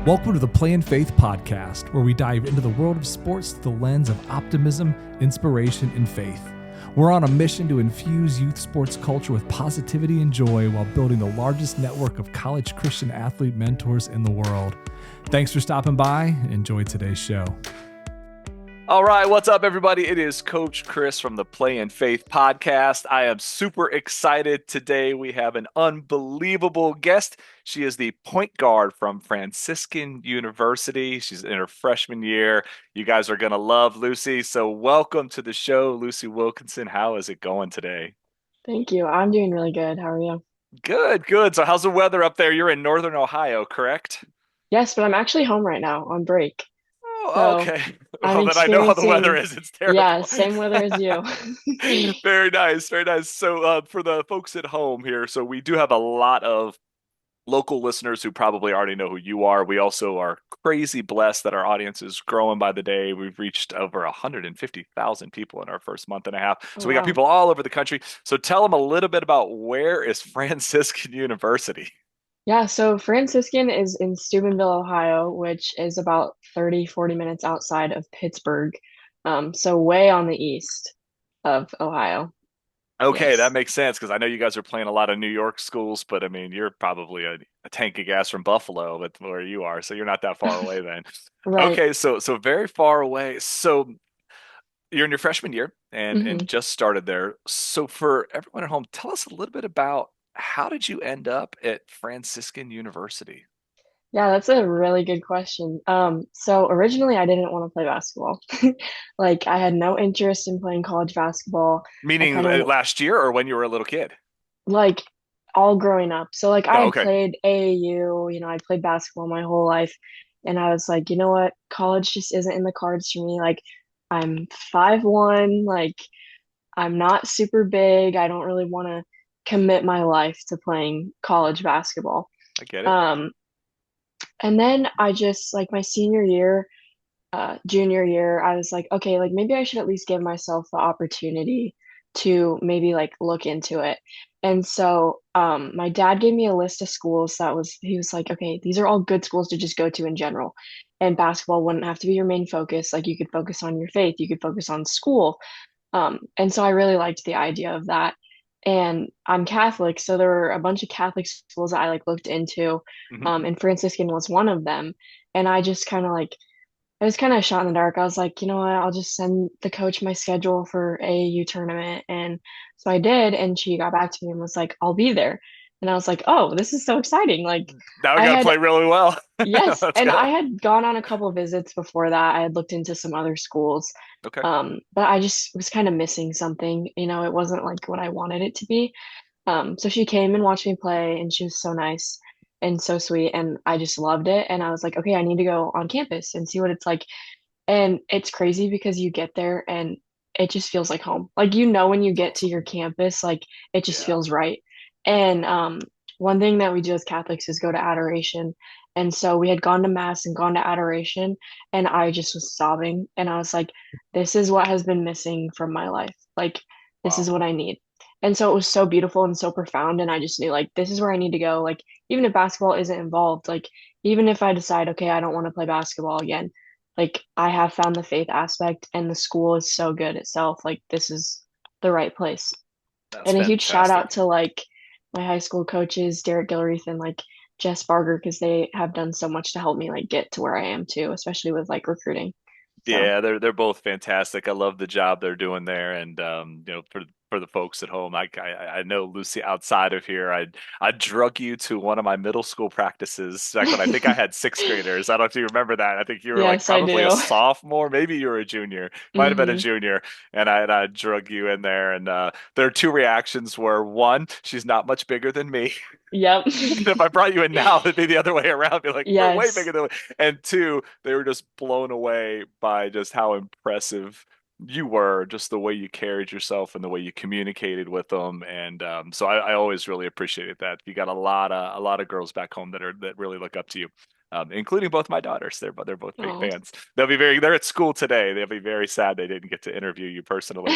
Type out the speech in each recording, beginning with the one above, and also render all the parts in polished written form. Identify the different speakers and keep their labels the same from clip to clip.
Speaker 1: Welcome to the Play and Faith podcast, where we dive into the world of sports through the lens of optimism, inspiration, and faith. We're on a mission to infuse youth sports culture with positivity and joy while building the largest network of college Christian athlete mentors in the world. Thanks for stopping by. Enjoy today's show.
Speaker 2: All right, what's up, everybody? It is Coach Chris from the Play and Faith podcast. I am super excited today. We have an unbelievable guest. She is the point guard from Franciscan University. She's in her freshman year. You guys are going to love Lucy. So welcome to the show, Lucy Wilkinson. How is it going today?
Speaker 3: Thank you. I'm doing really good. How are you?
Speaker 2: Good, good. So how's the weather up there? You're in Northern Ohio, correct?
Speaker 3: Yes, but I'm actually home right now on break.
Speaker 2: Oh,
Speaker 3: So
Speaker 2: okay.
Speaker 3: I'm
Speaker 2: Well, then I know how the weather
Speaker 3: experiencing,
Speaker 2: is. It's terrible.
Speaker 3: yeah, same weather as you.
Speaker 2: Very nice, very nice. So for the folks at home here, so we do have a lot of local listeners who probably already know who you are. We also are crazy blessed that our audience is growing by the day. We've reached over 150,000 people in our first month and a half.
Speaker 3: Oh,
Speaker 2: So we got
Speaker 3: wow.
Speaker 2: people all over the country. So tell them a little bit about where is Franciscan University?
Speaker 3: Yeah, so Franciscan is in Steubenville, Ohio, which is about 40 minutes outside of Pittsburgh. So way on the east of Ohio.
Speaker 2: Okay, that
Speaker 3: Yes.
Speaker 2: makes sense because I know you guys are playing a lot of New York schools, but I mean, you're probably a tank of gas from Buffalo, but where you are, so you're not that far away then.
Speaker 3: Right.
Speaker 2: Okay, so very far away. So you're in your freshman year and
Speaker 3: hmm
Speaker 2: just started there. So for everyone at home, tell us a little bit about how did you end up at Franciscan University?
Speaker 3: Yeah, that's a really good question. So originally I didn't want to play basketball. Like I had no interest in playing college basketball. I
Speaker 2: Meaning
Speaker 3: kind of
Speaker 2: last year or when you were a little kid?
Speaker 3: like all growing up. So like I
Speaker 2: Oh,
Speaker 3: had
Speaker 2: okay.
Speaker 3: played AAU, I played basketball my whole life. And I was like, you know what? College just isn't in the cards for me. Like I'm 5'1", like I'm not super big. I don't really want to commit my life to playing college basketball.
Speaker 2: I get it.
Speaker 3: Um, and then I just like my senior year, junior year, I was like, okay, like maybe I should at least give myself the opportunity to maybe like look into it. And so my dad gave me a list of schools he was like, okay, these are all good schools to just go to in general. And basketball wouldn't have to be your main focus. Like you could focus on your faith, you could focus on school. And so I really liked the idea of that. And I'm Catholic, so there were a bunch of Catholic schools that I like looked into,
Speaker 2: Mhm.
Speaker 3: and Franciscan was one of them. And I just kind of like I was kind of shot in the dark. I was like, you know what? I'll just send the coach my schedule for AAU tournament. And so I did, and she got back to me and was like, I'll be there. And I was like, oh, this is so exciting. Like
Speaker 2: Now we
Speaker 3: I
Speaker 2: got to
Speaker 3: had
Speaker 2: play really well.
Speaker 3: Yes,
Speaker 2: Let's
Speaker 3: and I
Speaker 2: go.
Speaker 3: had gone on a couple of visits before that. I had looked into some other schools.
Speaker 2: Okay.
Speaker 3: But I just was kind of missing something. It wasn't like what I wanted it to be. So she came and watched me play, and she was so nice and so sweet, and I just loved it. And I was like, okay, I need to go on campus and see what it's like. And it's crazy because you get there and it just feels like home. Like when you get to your campus, like it just
Speaker 2: Yeah.
Speaker 3: feels right. And one thing that we do as Catholics is go to adoration. And so we had gone to mass and gone to adoration, and I just was sobbing. And I was like, this is what has been missing from my life. Like, this is
Speaker 2: Wow.
Speaker 3: what I need. And so it was so beautiful and so profound. And I just knew, like, this is where I need to go. Like, even if basketball isn't involved, like, even if I decide, okay, I don't want to play basketball again, like, I have found the faith aspect, and the school is so good itself. Like, this is the right place.
Speaker 2: That's
Speaker 3: And a huge shout out
Speaker 2: fantastic.
Speaker 3: to like my high school coaches, Derek Gilreath and like Jess Barger, because they have done so much to help me like get to where I am too, especially with like recruiting. So
Speaker 2: Yeah, they're both fantastic. I love the job they're doing there, and for the folks at home, I know Lucy outside of here. I drug you to one of my middle school practices back when I think I had sixth graders. I don't know if you remember that. I think you were like
Speaker 3: yes, I
Speaker 2: probably a
Speaker 3: do.
Speaker 2: sophomore, maybe you were a junior, might have been a
Speaker 3: hmm
Speaker 2: junior, and I drug you in there. And there are two reactions. Where one, she's not much bigger than me.
Speaker 3: Yep.
Speaker 2: If I brought you in now, it'd be the other way around. Be like, we're way
Speaker 3: Yes.
Speaker 2: bigger than. And two, they were just blown away by just how impressive you were, just the way you carried yourself and the way you communicated with them. And so I always really appreciated that. You got a lot of girls back home that really look up to you. including both my daughters. They're both big
Speaker 3: Oh.
Speaker 2: fans. They're at school today. They'll be very sad they didn't get to interview you personally.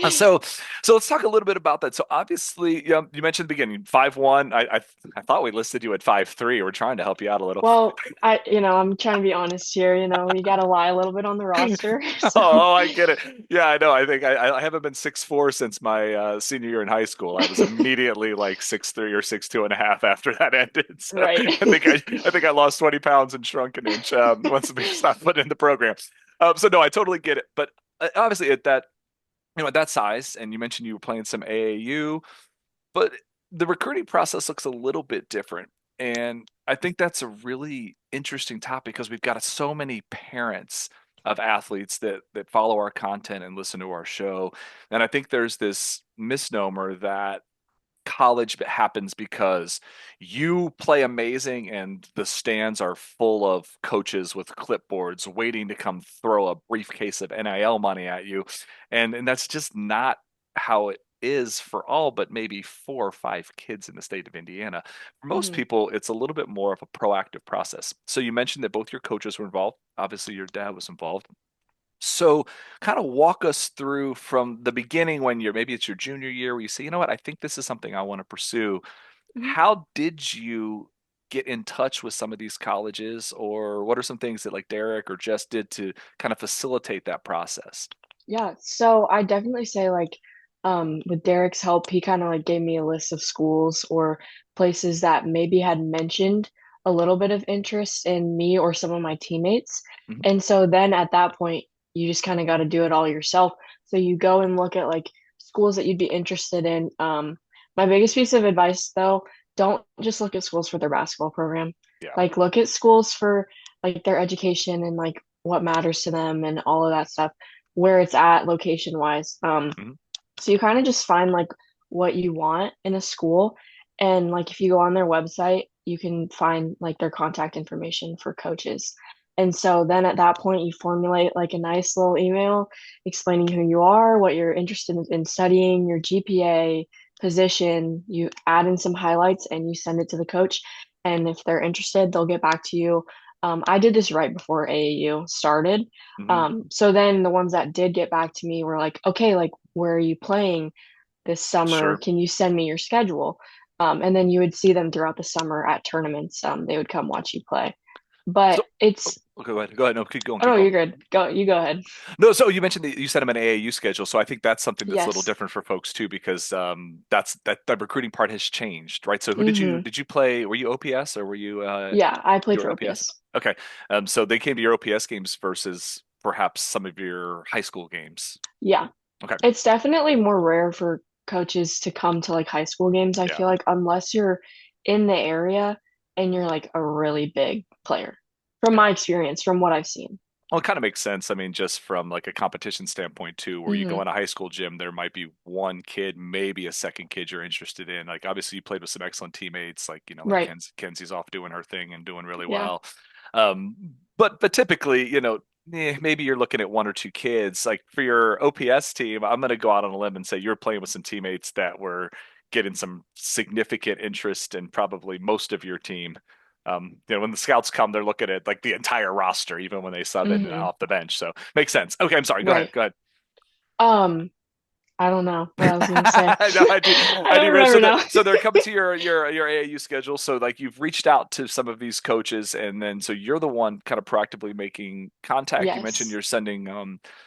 Speaker 2: So let's talk a little bit about that. So obviously, you mentioned at the beginning 5'1". I thought we listed you at 5'3". We're trying to help you out a little.
Speaker 3: Well, I'm trying to be honest here. We got to lie a little bit on the roster. So,
Speaker 2: Oh, I get it. Yeah, I know. I think I haven't been 6'4" since my senior year in high school. I was immediately like 6'3" or 6'2.5" after that ended. So
Speaker 3: right.
Speaker 2: I think I lost 20 pounds and shrunk an inch once we stopped putting in the program. So no, I totally get it. But obviously at that at that size, and you mentioned you were playing some AAU, but the recruiting process looks a little bit different. And I think that's a really interesting topic because we've got so many parents of athletes that follow our content and listen to our show. And I think there's this misnomer that college happens because you play amazing and the stands are full of coaches with clipboards waiting to come throw a briefcase of NIL money at you. And that's just not how it is for all but maybe 4 or 5 kids in the state of Indiana. For most
Speaker 3: hmm
Speaker 2: people, it's a little bit more of a proactive process. So you mentioned that both your coaches were involved. Obviously, your dad was involved. So kind of walk us through from the beginning when maybe it's your junior year where you say, you know what, I think this is something I want to pursue.
Speaker 3: hmm
Speaker 2: How did you get in touch with some of these colleges, or what are some things that like Derek or Jess did to kind of facilitate that process?
Speaker 3: Yeah. So I definitely say with Derek's help, he kind of like gave me a list of schools or places that maybe had mentioned a little bit of interest in me or some of my teammates.
Speaker 2: Mhm.
Speaker 3: And so then at that point, you just kind of got to do it all yourself. So you go and look at like schools that you'd be interested in. My biggest piece of advice though, don't just look at schools for their basketball program.
Speaker 2: Yeah.
Speaker 3: Like look at schools for like their education and like what matters to them and all of that stuff, where it's at location wise.
Speaker 2: Mhm.
Speaker 3: So you kind of just find like what you want in a school. And like if you go on their website, you can find like their contact information for coaches. And so then at that point, you formulate like a nice little email explaining who you are, what you're interested in studying, your GPA, position. You add in some highlights and you send it to the coach. And if they're interested, they'll get back to you. I did this right before AAU started.
Speaker 2: Mhm.
Speaker 3: So then the ones that did get back to me were like, okay, like where are you playing this summer?
Speaker 2: Sure.
Speaker 3: Can you send me your schedule? And then you would see them throughout the summer at tournaments. They would come watch you play. But
Speaker 2: So,
Speaker 3: it's
Speaker 2: okay, go ahead. Go ahead. No, keep going.
Speaker 3: oh
Speaker 2: Keep
Speaker 3: no,
Speaker 2: going.
Speaker 3: you're good. You go ahead.
Speaker 2: No, so you mentioned that you sent them an AAU schedule, so I think that's something that's a little
Speaker 3: Yes.
Speaker 2: different for folks too, because that's that the recruiting part has changed, right? So who
Speaker 3: hmm
Speaker 2: did you play? Were you OPS or were
Speaker 3: Yeah, I
Speaker 2: you
Speaker 3: played
Speaker 2: were
Speaker 3: for
Speaker 2: OPS?
Speaker 3: OPS.
Speaker 2: Okay, so they came to your OPS games versus perhaps some of your high school games.
Speaker 3: Yeah.
Speaker 2: Okay,
Speaker 3: It's definitely more rare for coaches to come to like high school games, I
Speaker 2: yeah.
Speaker 3: feel like, unless you're in the area and you're like a really big player. From my experience, from what I've seen.
Speaker 2: Well, it kind of makes sense. I mean, just from like a competition standpoint too, where you go
Speaker 3: hmm
Speaker 2: in a high school gym, there might be one kid, maybe a second kid you're interested in. Like obviously you played with some excellent teammates, like like
Speaker 3: Right.
Speaker 2: Kenzie's off doing her thing and doing really
Speaker 3: Yeah.
Speaker 2: well. But typically, maybe you're looking at 1 or 2 kids. Like for your OPS team, I'm gonna go out on a limb and say you're playing with some teammates that were getting some significant interest in probably most of your team. When the scouts come, they're looking at like the entire roster, even when they sub in
Speaker 3: hmm
Speaker 2: off the bench. So makes sense. Okay, I'm sorry. Go ahead.
Speaker 3: Right.
Speaker 2: Go ahead.
Speaker 3: Um, I don't know what I was gonna say.
Speaker 2: No,
Speaker 3: I
Speaker 2: I
Speaker 3: don't
Speaker 2: do. So
Speaker 3: remember now.
Speaker 2: they're coming to your AAU schedule. So like you've reached out to some of these coaches, and then so you're the one kind of proactively making contact. You mentioned
Speaker 3: Yes.
Speaker 2: you're sending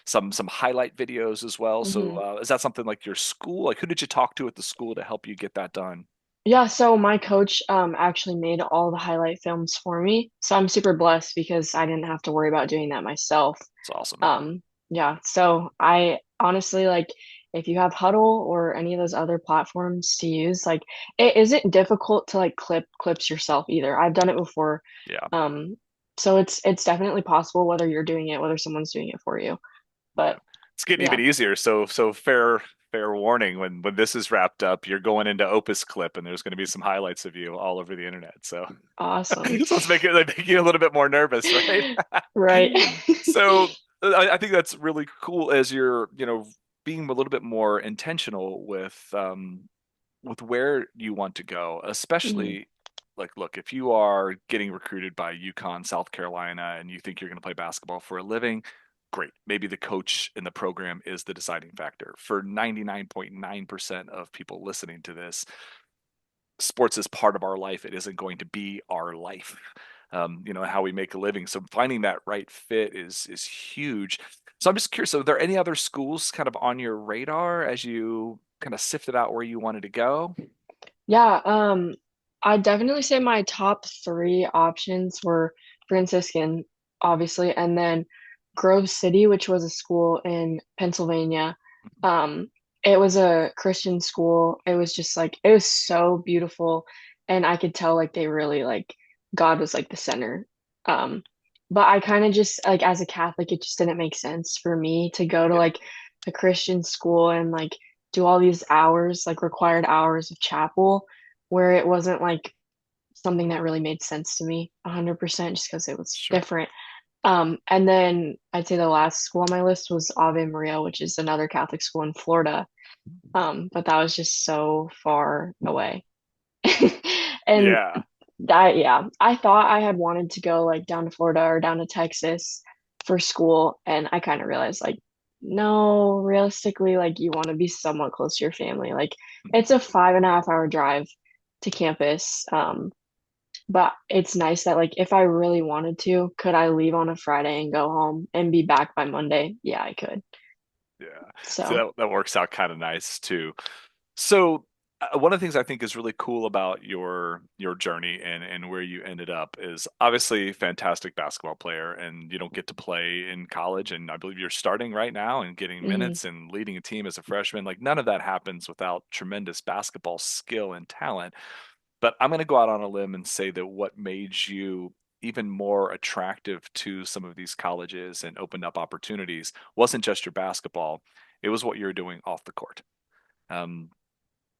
Speaker 2: some highlight videos as well. So
Speaker 3: hmm
Speaker 2: is that something like your school? Like who did you talk to at the school to help you get that done?
Speaker 3: Yeah, so my coach actually made all the highlight films for me. So I'm super blessed because I didn't have to worry about doing that myself.
Speaker 2: It's awesome.
Speaker 3: Um, yeah, so I honestly like if you have Huddle or any of those other platforms to use, like it isn't difficult to like clips yourself either. I've done it before.
Speaker 2: Yeah.
Speaker 3: Um, so it's definitely possible whether you're doing it, whether someone's doing it for you.
Speaker 2: Yeah.
Speaker 3: But
Speaker 2: It's getting even
Speaker 3: yeah,
Speaker 2: easier. So fair warning, when this is wrapped up, you're going into Opus Clip and there's going to be some highlights of you all over the internet. So
Speaker 3: awesome.
Speaker 2: so let's make you a little bit more nervous, right?
Speaker 3: Right.
Speaker 2: So I think that's really cool as you're, being a little bit more intentional with where you want to go,
Speaker 3: hmm
Speaker 2: especially like, look, if you are getting recruited by UConn, South Carolina, and you think you're going to play basketball for a living, great. Maybe the coach in the program is the deciding factor. For 99.9% of people listening to this, sports is part of our life. It isn't going to be our life. How we make a living. So finding that right fit is huge. So I'm just curious. So are there any other schools kind of on your radar as you kind of sifted out where you wanted to go?
Speaker 3: Yeah, I'd definitely say my top three options were Franciscan, obviously, and then Grove City, which was a school in Pennsylvania. Um, it was a Christian school. It was just like it was so beautiful, and I could tell like they really like God was like the center. Um, but I kind of just like as a Catholic, it just didn't make sense for me to go to
Speaker 2: Yeah,
Speaker 3: like a Christian school and like do all these hours, like required hours of chapel, where it wasn't like something that really made sense to me 100% just because it was
Speaker 2: sure.
Speaker 3: different. And then I'd say the last school on my list was Ave Maria, which is another Catholic school in Florida. But that was just so far away. And
Speaker 2: Yeah.
Speaker 3: yeah, I thought I had wanted to go like down to Florida or down to Texas for school, and I kind of realized like, no, realistically, like you want to be somewhat close to your family. Like it's a 5.5 hour drive to campus. But it's nice that like if I really wanted to, could I leave on a Friday and go home and be back by Monday? Yeah, I could.
Speaker 2: Yeah. So
Speaker 3: So,
Speaker 2: that works out kind of nice too. So one of the things I think is really cool about your journey and where you ended up is obviously fantastic basketball player, and you don't get to play in college, and I believe you're starting right now and getting
Speaker 3: mhm.
Speaker 2: minutes and leading a team as a freshman. Like none of that happens without tremendous basketball skill and talent. But I'm going to go out on a limb and say that what made you even more attractive to some of these colleges and opened up opportunities wasn't just your basketball, it was what you were doing off the court. Um,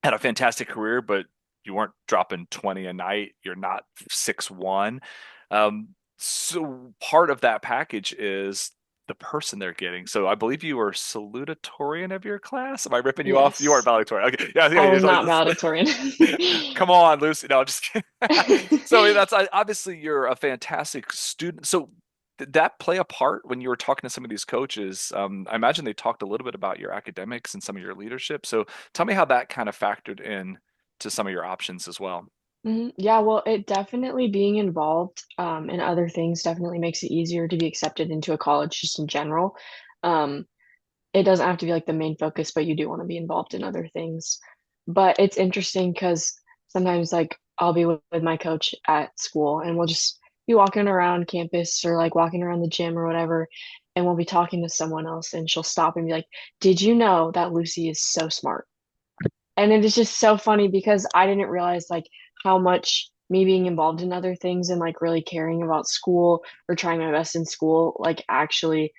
Speaker 2: had a fantastic career, but you weren't dropping 20 a night. You're not 6'1". So part of that package is the person they're getting. So I believe you were salutatorian of your class. Am I ripping you off? You are
Speaker 3: Yes,
Speaker 2: valedictorian. Okay. Yeah.
Speaker 3: I
Speaker 2: Yeah.
Speaker 3: was not valedictorian.
Speaker 2: Come on, Lucy. No, I'm just kidding. So that's obviously you're a fantastic student. So did that play a part when you were talking to some of these coaches? I imagine they talked a little bit about your academics and some of your leadership. So tell me how that kind of factored in to some of your options as well.
Speaker 3: Yeah, well, it definitely being involved in other things definitely makes it easier to be accepted into a college just in general. Um, it doesn't have to be like the main focus, but you do want to be involved in other things. But it's interesting because sometimes like I'll be with my coach at school and we'll just be walking around campus or like walking around the gym or whatever, and we'll be talking to someone else and she'll stop and be like, "Did you know that Lucy is so smart?" And it is just so funny because I didn't realize like how much me being involved in other things and like really caring about school or trying my best in school like actually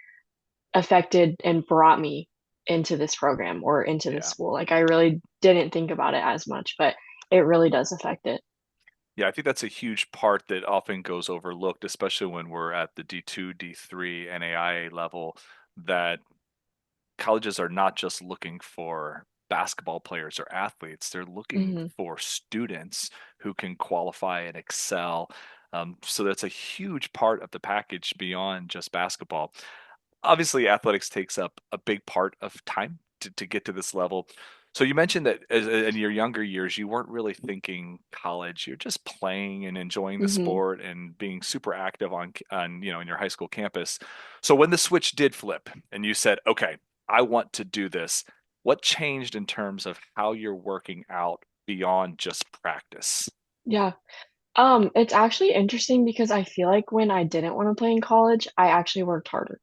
Speaker 3: affected and brought me into this program or into this
Speaker 2: Yeah.
Speaker 3: school. Like I really didn't think about it as much, but it really does affect it.
Speaker 2: Yeah, I think that's a huge part that often goes overlooked, especially when we're at the D2, D3, NAIA level, that colleges are not just looking for basketball players or athletes, they're looking
Speaker 3: Hmm.
Speaker 2: for students who can qualify and excel. So that's a huge part of the package beyond just basketball. Obviously, athletics takes up a big part of time to get to this level. So you mentioned that in your younger years, you weren't really thinking college. You're just playing and enjoying the
Speaker 3: Hmm.
Speaker 2: sport and being super active on in your high school campus. So when the switch did flip and you said, "Okay, I want to do this," what changed in terms of how you're working out beyond just practice?
Speaker 3: Yeah. It's actually interesting because I feel like when I didn't want to play in college, I actually worked harder,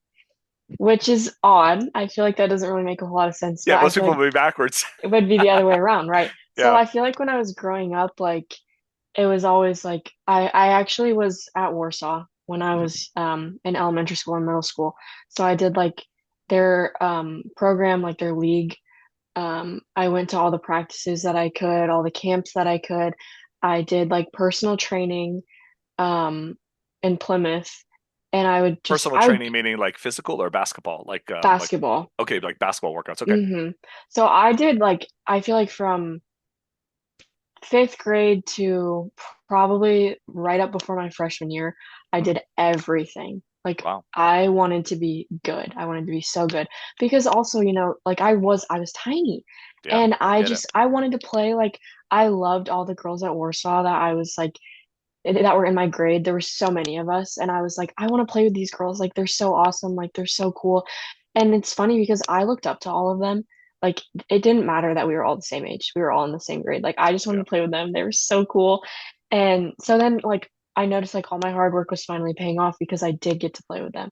Speaker 3: which is odd. I feel like that doesn't really make a whole lot of sense,
Speaker 2: Yeah,
Speaker 3: but I
Speaker 2: most
Speaker 3: feel
Speaker 2: people
Speaker 3: like
Speaker 2: will be backwards.
Speaker 3: it would be the other way around, right? So
Speaker 2: Yeah.
Speaker 3: I feel like when I was growing up, like it was always like I actually was at Warsaw when I was in elementary school and middle school. So I did like their program, like their league. I went to all the practices that I could, all the camps that I could. I did like personal training um in Plymouth, and
Speaker 2: Personal
Speaker 3: I would
Speaker 2: training meaning like physical or basketball? Like
Speaker 3: basketball.
Speaker 2: okay, like basketball workouts. Okay.
Speaker 3: So I did like I feel like from fifth grade to probably right up before my freshman year, I
Speaker 2: Hmm.
Speaker 3: did everything. Like
Speaker 2: Wow.
Speaker 3: I wanted to be good. I wanted to be so good because also, like I was tiny
Speaker 2: Yeah,
Speaker 3: and
Speaker 2: I get it.
Speaker 3: I wanted to play. Like I loved all the girls at Warsaw that I was like that were in my grade. There were so many of us and I was like, I want to play with these girls. Like they're so awesome. Like they're so cool. And it's funny because I looked up to all of them. Like it didn't matter that we were all the same age. We were all in the same grade. Like I just wanted
Speaker 2: Yeah.
Speaker 3: to play with them. They were so cool. And so then like I noticed like all my hard work was finally paying off because I did get to play with them.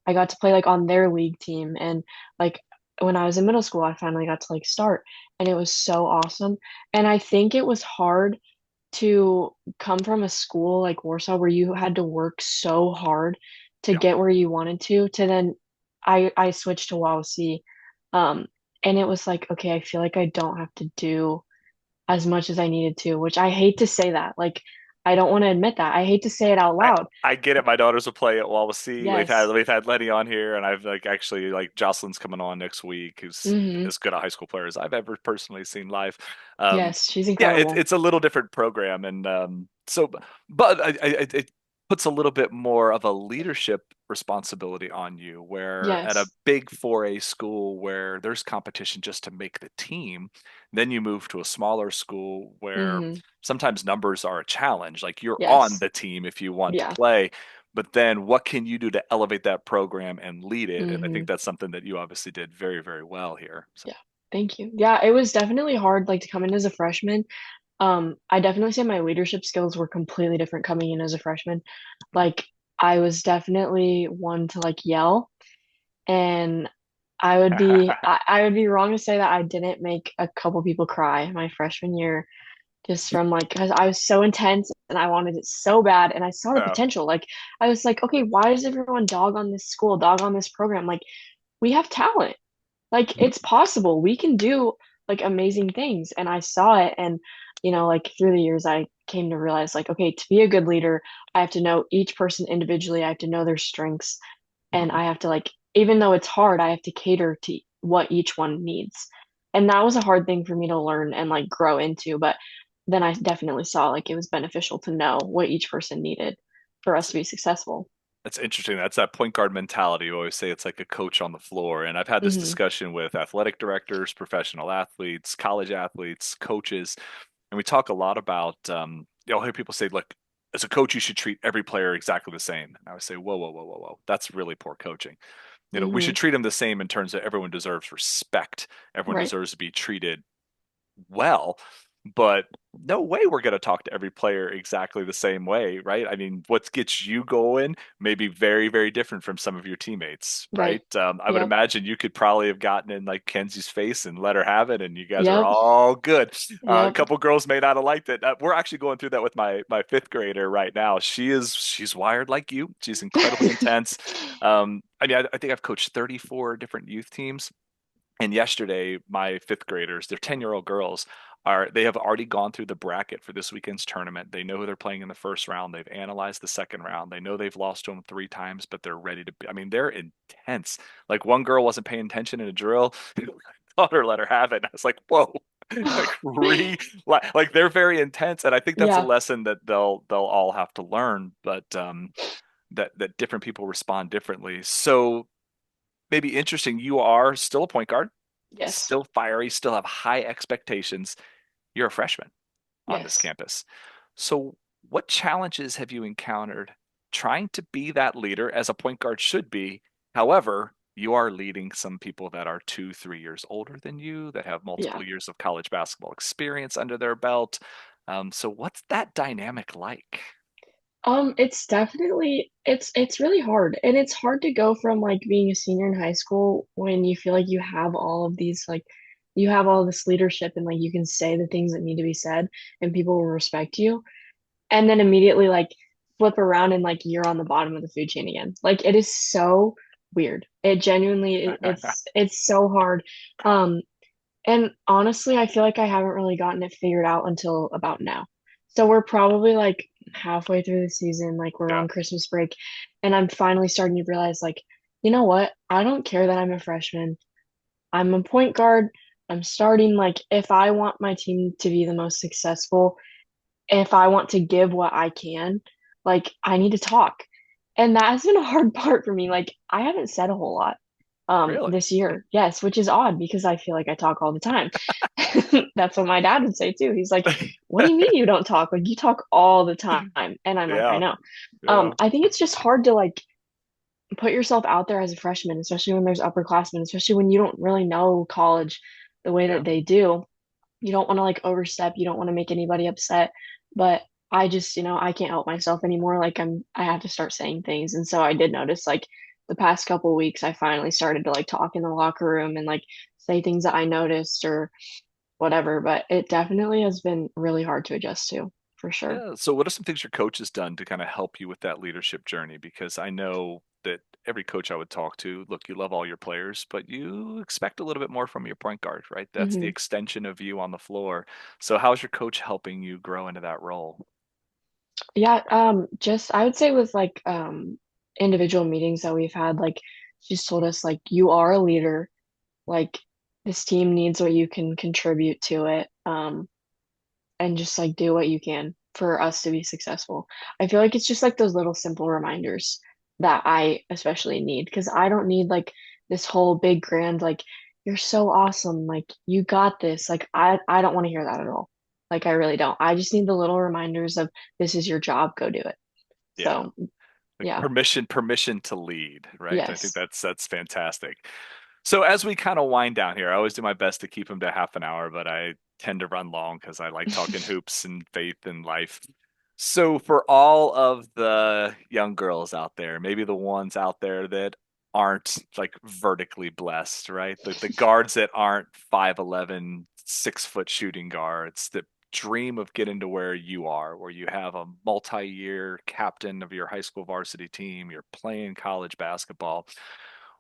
Speaker 3: I got to play like on their league team and like when I was in middle school I finally got to like start and it was so awesome. And I think it was hard to come from a school like Warsaw where you had to work so hard to
Speaker 2: Yeah.
Speaker 3: get where you wanted to then I switched to Wawasee. Um and it was like, okay, I feel like I don't have to do as much as I needed to, which I hate to say that. Like I don't want to admit that. I hate to say it out
Speaker 2: I
Speaker 3: loud.
Speaker 2: I get it. My daughters will play at Wawasee.
Speaker 3: Yes.
Speaker 2: We've had Letty on here, and I've like actually like Jocelyn's coming on next week, who's
Speaker 3: Hmm.
Speaker 2: as good a high school player as I've ever personally seen live. Um,
Speaker 3: Yes, she's
Speaker 2: yeah,
Speaker 3: incredible.
Speaker 2: it's a little different program, and so but it puts a little bit more of a leadership responsibility on you. Where at a
Speaker 3: Yes.
Speaker 2: big 4A school where there's competition just to make the team, then you move to a smaller school where
Speaker 3: Hmm.
Speaker 2: sometimes numbers are a challenge. Like you're on
Speaker 3: Yes.
Speaker 2: the team if you want to
Speaker 3: Yeah.
Speaker 2: play, but then what can you do to elevate that program and lead it? And I think
Speaker 3: Hmm.
Speaker 2: that's something that you obviously did very, very well here. So
Speaker 3: Yeah. Thank you. Yeah, it was definitely hard like to come in as a freshman. I definitely say my leadership skills were completely different coming in as a freshman. Like I was definitely one to like yell and I would be wrong to say that I didn't make a couple people cry my freshman year just from like because I was so intense and I wanted it so bad and I saw the
Speaker 2: uh,
Speaker 3: potential. Like I was like, okay, why does everyone dog on this school, dog on this program? Like we have talent. Like it's possible. We can do like amazing things. And I saw it and like through the years I came to realize like, okay, to be a good leader, I have to know each person individually. I have to know their strengths and I have to like even though it's hard, I have to cater to what each one needs. And that was a hard thing for me to learn and like grow into, but then I definitely saw like it was beneficial to know what each person needed for us to be successful.
Speaker 2: That's interesting. That's that point guard mentality. You always say it's like a coach on the floor. And I've had this
Speaker 3: Hmm.
Speaker 2: discussion with athletic directors, professional athletes, college athletes, coaches, and we talk a lot about, I'll hear people say, look, as a coach, you should treat every player exactly the same. And I would say, whoa, whoa, whoa, whoa, whoa. That's really poor coaching. We
Speaker 3: Hmm.
Speaker 2: should treat them the same in terms of everyone deserves respect. Everyone
Speaker 3: Right.
Speaker 2: deserves to be treated well, but no way we're going to talk to every player exactly the same way, right? I mean, what gets you going may be very, very different from some of your teammates, right?
Speaker 3: Right.
Speaker 2: I would
Speaker 3: Yep.
Speaker 2: imagine you could probably have gotten in like Kenzie's face and let her have it, and you guys are
Speaker 3: Yep.
Speaker 2: all good. A
Speaker 3: Yep.
Speaker 2: couple girls may not have liked it. We're actually going through that with my fifth grader right now. She's wired like you. She's incredibly intense. I mean, I think I've coached 34 different youth teams. And yesterday, my fifth graders, they're 10-year-old girls, they have already gone through the bracket for this weekend's tournament. They know who they're playing in the first round. They've analyzed the second round. They know they've lost to them 3 times, but they're ready to be. I mean, they're intense. Like one girl wasn't paying attention in a drill. Thought her let her have it. And I was like, whoa. Like like they're very intense. And I think that's a
Speaker 3: Yeah.
Speaker 2: lesson that they'll all have to learn, but that different people respond differently. So maybe interesting. You are still a point guard,
Speaker 3: Yes.
Speaker 2: still fiery, still have high expectations. You're a freshman on this
Speaker 3: Yes.
Speaker 2: campus. So, what challenges have you encountered trying to be that leader as a point guard should be? However, you are leading some people that are 2, 3 years older than you, that have
Speaker 3: Yeah.
Speaker 2: multiple years of college basketball experience under their belt. So, what's that dynamic like?
Speaker 3: It's definitely it's really hard. And it's hard to go from like being a senior in high school when you feel like you have all of these like you have all this leadership and like you can say the things that need to be said and people will respect you. And then immediately like flip around and like you're on the bottom of the food chain again. Like it is so weird. It genuinely it's so hard. Um and honestly, I feel like I haven't really gotten it figured out until about now. So we're probably like halfway through the season, like we're
Speaker 2: Yeah.
Speaker 3: on Christmas break, and I'm finally starting to realize, like, you know what? I don't care that I'm a freshman. I'm a point guard. I'm starting like if I want my team to be the most successful, if I want to give what I can, like I need to talk. And that has been a hard part for me. Like I haven't said a whole lot
Speaker 2: Really?
Speaker 3: this year. Yes, which is odd because I feel like I talk all the time. That's what my dad would say too. He's like, "What do you mean you don't talk? Like you talk all the time." And I'm like, "I
Speaker 2: Yeah.
Speaker 3: know."
Speaker 2: Yeah.
Speaker 3: I think it's just hard to like put yourself out there as a freshman, especially when there's upperclassmen, especially when you don't really know college the way
Speaker 2: Yeah.
Speaker 3: that they do. You don't want to like overstep, you don't want to make anybody upset, but I just, I can't help myself anymore. Like I have to start saying things. And so I did notice like the past couple of weeks I finally started to like talk in the locker room and like say things that I noticed or whatever, but it definitely has been really hard to adjust to, for sure.
Speaker 2: Yeah. So what are some things your coach has done to kind of help you with that leadership journey? Because I know that every coach I would talk to, look, you love all your players, but you expect a little bit more from your point guard, right? That's the
Speaker 3: Hmm.
Speaker 2: extension of you on the floor. So how's your coach helping you grow into that role?
Speaker 3: Yeah, just I would say with like individual meetings that we've had, like she's told us like you are a leader, like this team needs what you can contribute to it. And just like do what you can for us to be successful. I feel like it's just like those little simple reminders that I especially need because I don't need like this whole big grand like you're so awesome, like you got this. Like I don't want to hear that at all. Like I really don't. I just need the little reminders of this is your job, go do it.
Speaker 2: Yeah.
Speaker 3: So,
Speaker 2: Like
Speaker 3: yeah.
Speaker 2: permission to lead, right? I think
Speaker 3: Yes.
Speaker 2: that's fantastic. So as we kind of wind down here, I always do my best to keep them to half an hour, but I tend to run long because I like talking hoops and faith and life. So for all of the young girls out there, maybe the ones out there that aren't like vertically blessed, right? The guards that aren't 5'11", 6 foot shooting guards that dream of getting to where you are, where you have a multi-year captain of your high school varsity team, you're playing college basketball.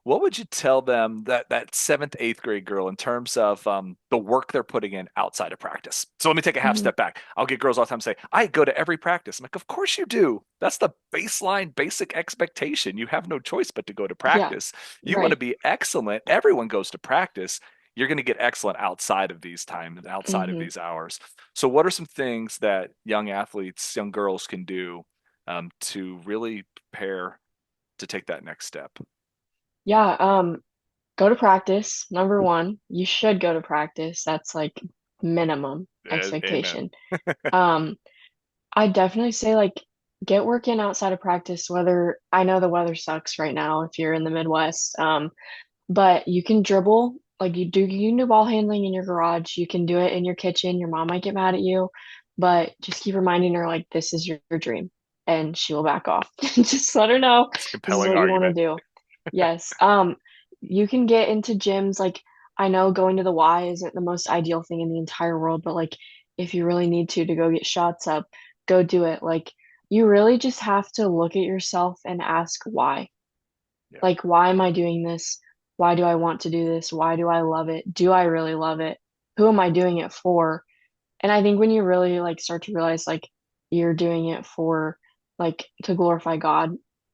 Speaker 2: What would you tell them that seventh, eighth grade girl in terms of the work they're putting in outside of practice? So let me take a half
Speaker 3: Mhm.
Speaker 2: step back. I'll get girls all the time say, "I go to every practice." I'm like, "Of course you do. That's the baseline, basic expectation. You have no choice but to go to
Speaker 3: Yeah,
Speaker 2: practice. You want to
Speaker 3: right.
Speaker 2: be excellent. Everyone goes to practice. You're going to get excellent outside of these times, outside of
Speaker 3: Hmm.
Speaker 2: these hours." So, what are some things that young athletes, young girls can do to really prepare to take that next step?
Speaker 3: Yeah, go to practice. Number one, you should go to practice. That's like minimum
Speaker 2: Amen.
Speaker 3: expectation. Um, I definitely say like get work in outside of practice, whether I know the weather sucks right now if you're in the Midwest. But you can dribble, like you can do ball handling in your garage, you can do it in your kitchen. Your mom might get mad at you, but just keep reminding her like this is your dream and she will back off. Just let her know
Speaker 2: It's a
Speaker 3: this is
Speaker 2: compelling
Speaker 3: what you want to
Speaker 2: argument.
Speaker 3: do. Yes. You can get into gyms like I know going to the Y isn't the most ideal thing in the entire world, but like if you really need to go get shots up, go do it. Like you really just have to look at yourself and ask why.
Speaker 2: Yeah.
Speaker 3: Like, why am I doing this? Why do I want to do this? Why do I love it? Do I really love it? Who am I doing it for? And I think when you really like start to realize like you're doing it for like to glorify God,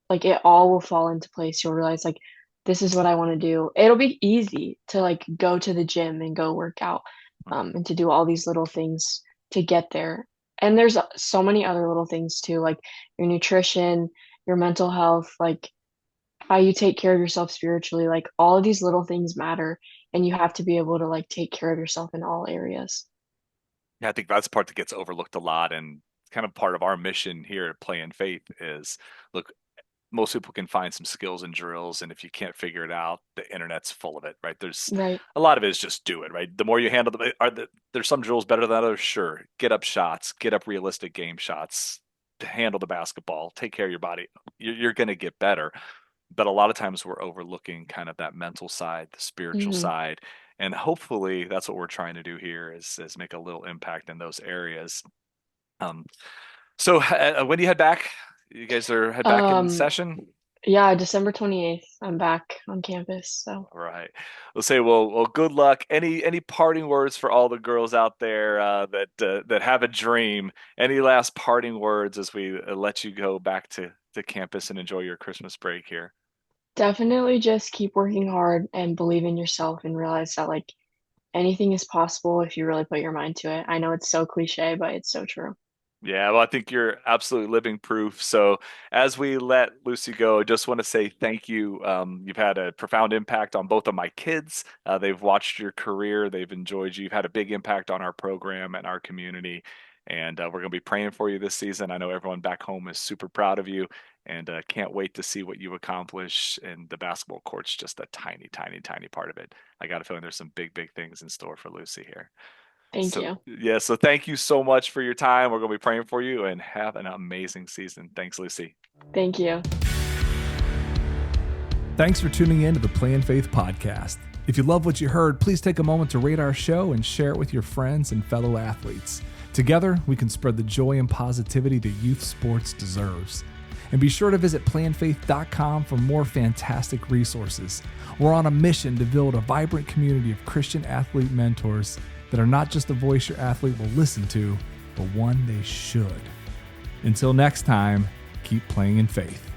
Speaker 3: like it all will fall into place. You'll realize like this is what I want to do. It'll be easy to like go to the gym and go work out, and to do all these little things to get there. And there's so many other little things too, like your nutrition, your mental health, like how you take care of yourself spiritually, like all of these little things matter, and you have to be able to like take care of yourself in all areas.
Speaker 2: Yeah, I think that's the part that gets overlooked a lot, and kind of part of our mission here at Play in Faith is, look, most people can find some skills and drills, and if you can't figure it out, the internet's full of it, right? There's
Speaker 3: Right.
Speaker 2: a lot of it is just do it, right? The more you handle them, there's some drills better than others, sure. Get up shots, get up realistic game shots, to handle the basketball, take care of your body. You're going to get better, but a lot of times we're overlooking kind of that mental side, the spiritual
Speaker 3: Hmm.
Speaker 2: side, and hopefully that's what we're trying to do here is make a little impact in those areas. Um, so when do you head back? You guys are head back in
Speaker 3: Um,
Speaker 2: session?
Speaker 3: yeah, December 28th, I'm back on campus. So
Speaker 2: All right. We'll say, well, good luck. Any parting words for all the girls out there that have a dream? Any last parting words as we let you go back to campus and enjoy your Christmas break here?
Speaker 3: definitely just keep working hard and believe in yourself and realize that like anything is possible if you really put your mind to it. I know it's so cliche, but it's so true.
Speaker 2: Yeah, well, I think you're absolutely living proof. So, as we let Lucy go, I just want to say thank you. You've had a profound impact on both of my kids. They've watched your career, they've enjoyed you. You've had a big impact on our program and our community. And we're going to be praying for you this season. I know everyone back home is super proud of you and can't wait to see what you accomplish. And the basketball court's just a tiny, tiny, tiny part of it. I got a feeling there's some big, big things in store for Lucy here.
Speaker 3: Thank
Speaker 2: So,
Speaker 3: you.
Speaker 2: yeah, so thank you so much for your time. We're going to be praying for you and have an amazing season. Thanks, Lucy.
Speaker 3: Thank you.
Speaker 1: Thanks for tuning in to the Play in Faith podcast. If you love what you heard, please take a moment to rate our show and share it with your friends and fellow athletes. Together, we can spread the joy and positivity that youth sports deserves. And be sure to visit playinfaith.com for more fantastic resources. We're on a mission to build a vibrant community of Christian athlete mentors that are not just a voice your athlete will listen to, but one they should. Until next time, keep playing in faith.